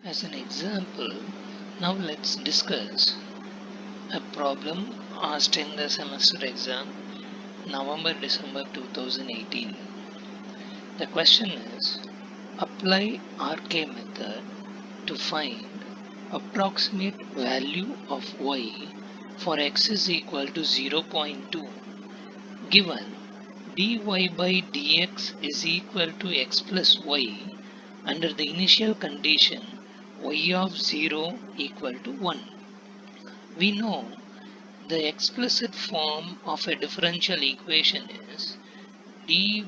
As an example, now let's discuss a problem asked in the semester exam November-December 2018. The question is, apply RK method to find approximate value of y for x is equal to 0.2 given dy by dx is equal to x plus y under the initial condition y of 0 equal to 1. We know the explicit form of a differential equation is dy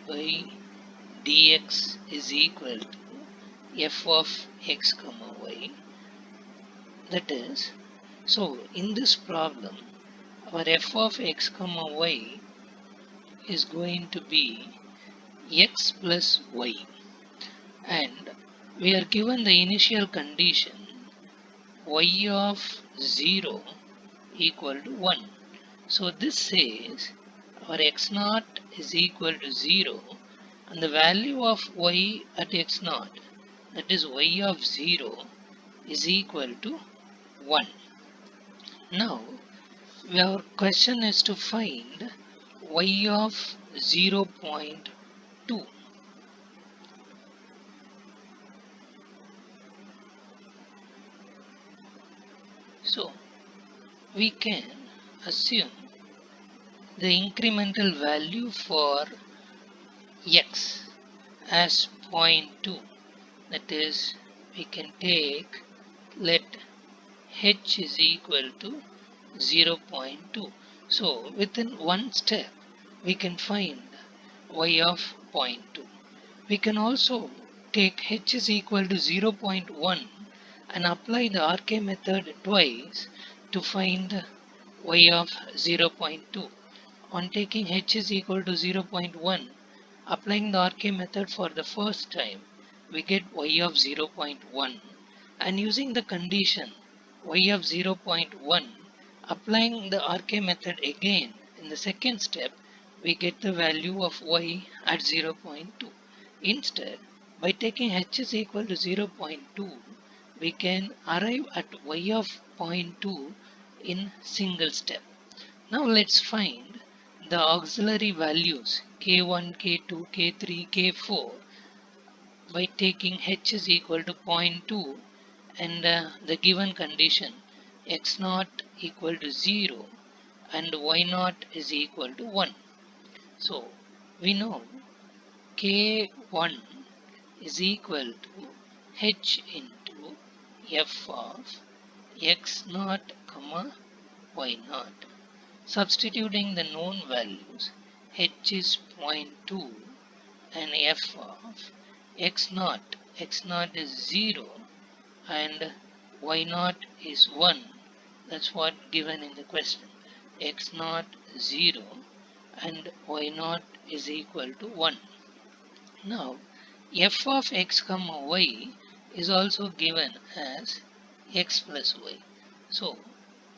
by dx is equal to f of x comma y. That is, so in this problem, our f of x comma y is going to be x plus y, and we are given the initial condition y of 0 equal to 1. So this says our x0 is equal to 0 and the value of y at x0, that is y of 0, is equal to 1. Now our question is to find y of 0.2. So we can assume the incremental value for x as 0.2. That is, we can take, let h is equal to 0.2. So within one step we can find y of 0.2. We can also take h is equal to 0.1 and apply the RK method twice to find y of 0.2. On taking h is equal to 0.1, applying the RK method for the first time, we get y of 0.1, and using the condition y of 0.1, applying the RK method again in the second step, we get the value of y at 0.2. Instead, by taking h is equal to 0.2, we can arrive at y of 0.2 in single step. Now let's find the auxiliary values k1, k2, k3, k4 by taking h is equal to 0.2 and the given condition x0 equal to 0 and y0 is equal to 1. So we know k1 is equal to h into f of x0 comma y0. Substituting the known values, h is 0.2 and f of x0 is 0 and y0 is 1. That's what given in the question. x0 0 and y0 is equal to 1. Now f of x comma y is also given as x plus y. So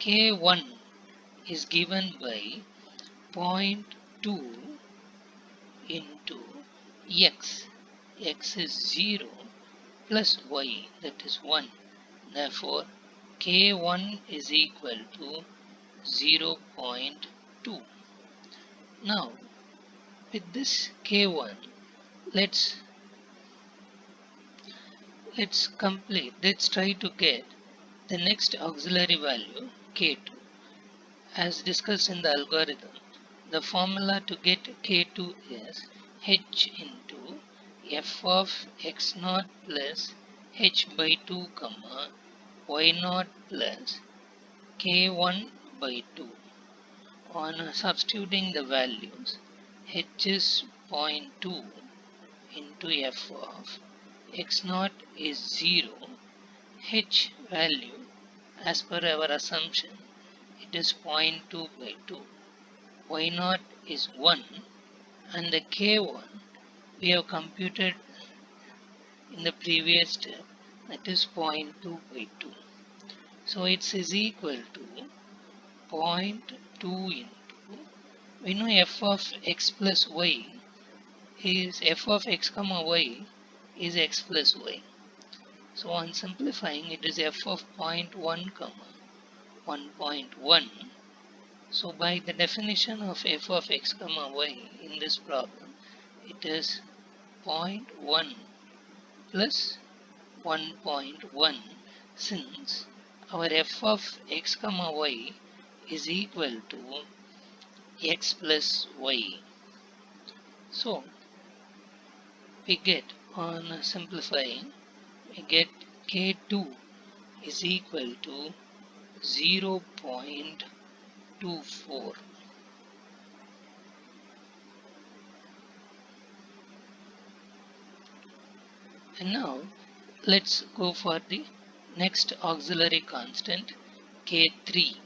k1 is given by 0.2 into x. X is 0 plus y, that is 1. Therefore, k1 is equal to 0.2. Now, with this k1, let's try to get the next auxiliary value k2. As discussed in the algorithm, the formula to get k2 is h into f of x0 plus h by 2 comma y0 plus k1 by 2. On substituting the values, h is 0.2 into f of x0 is 0, h value as per our assumption it is 0.2 by 2, y0 is 1 and the k1 we have computed in the previous step, that is 0.2 by 2. So it is equal to 0.2 into, we know f of x plus y is f of x comma y is x plus y. So on simplifying, it is f of 0.1 comma 1.1. So by the definition of f of x comma y in this problem, it is zero point 0.1 plus 1.1, since our f of x comma y is equal to x plus y. So we get, on simplifying, we get k2 is equal to 0.24. And now let's go for the next auxiliary constant, k3.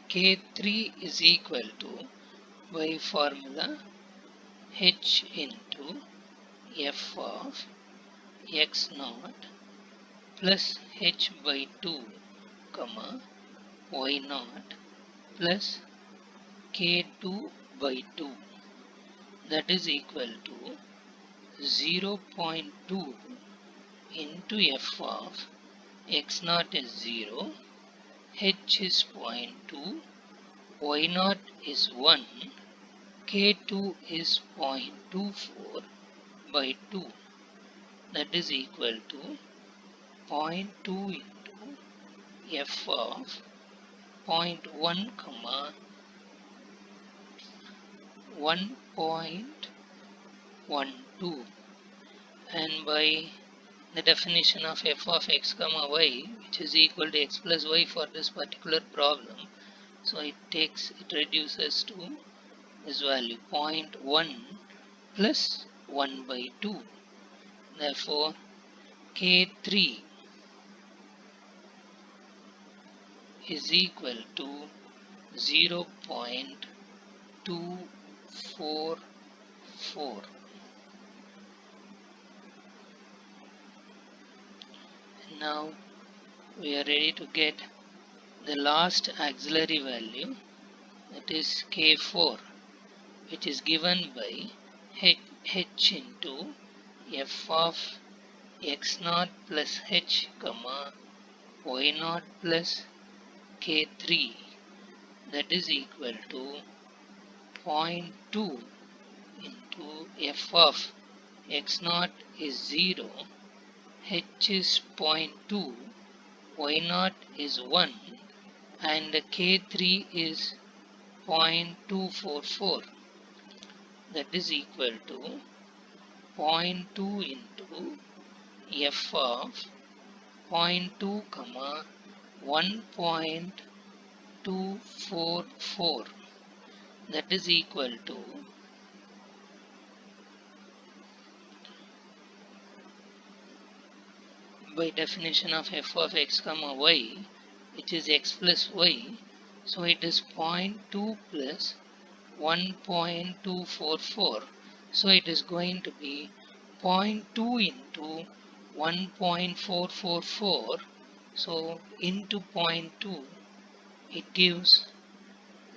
K3 is equal to, by formula, h into f of x naught plus h by 2 comma y naught plus k2 by 2, that is equal to 0.2 into f of x naught is 0, h is 0.2, y naught is 1, k2 is 0.24 by 2, that is equal to 0.2 into f of zero point 1 comma 1.12, and by the definition of f of x comma y, which is equal to x plus y for this particular problem, so it reduces to this value 0.1 plus 1 by 2. Therefore k3 is equal to 0.244. And now we are ready to get the last auxiliary value, that is k4, which is given by h into f of x naught plus h comma y naught plus k3, that is equal to 0.2 into f of x naught is 0, h is 0.2, y naught is 1, and k3 is 0.244, that is equal to 0.2 into f of 0.2 comma 1.244, that is equal to, by definition of f of x comma y, which is x plus y, so it is 0.2 plus 1.244, so it is going to be 0.2 into 1.444, so into 0.2 it gives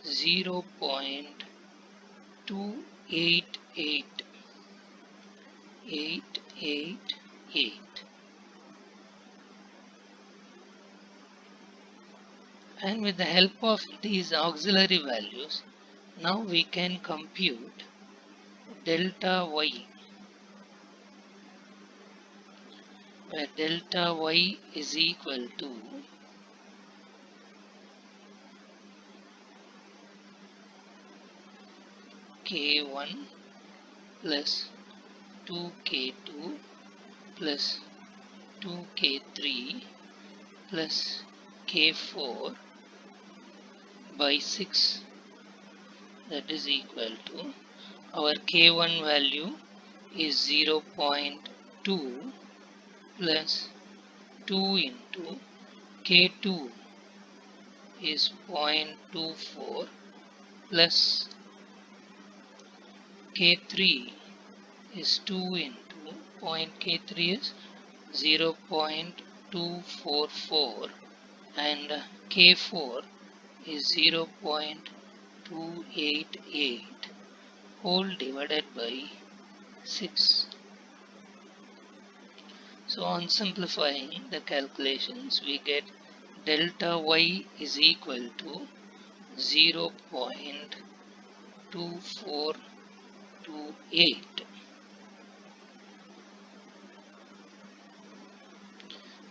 0.288888. And with the help of these auxiliary values, now we can compute delta y, where delta y is equal to k1 plus 2k2 plus 2k3 plus k4 by 6, that is equal to, our k1 value is 0.2 plus 2 into k2 is 0.24 plus k3 is 2 into k3 is 0.244, and k4 is 0.288 whole divided by 6. So on simplifying the calculations, we get delta y is equal to 0.2428,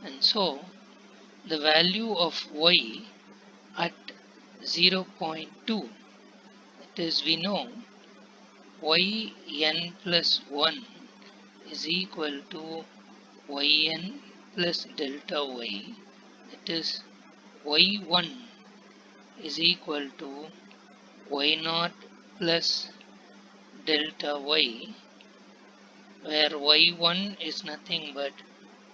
and so the value of y at 0.2, that is, we know yn plus 1 is equal to yn plus delta y, that is, y1 is equal to y0 plus delta y, where y1 is nothing but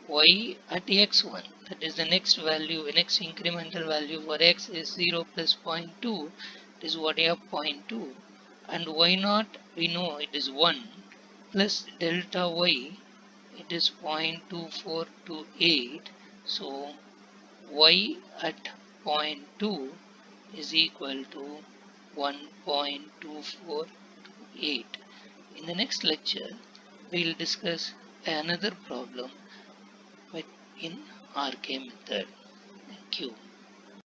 y at x1, that is the next value, next incremental value for x is 0 plus zero point 0.2, it is what I have 0.2, and y0 we know it is 1 plus delta y, it is 0.2428, so y at 0.2 is equal to 1.2428. In the next lecture, we will discuss another problem in RK method. Thank you.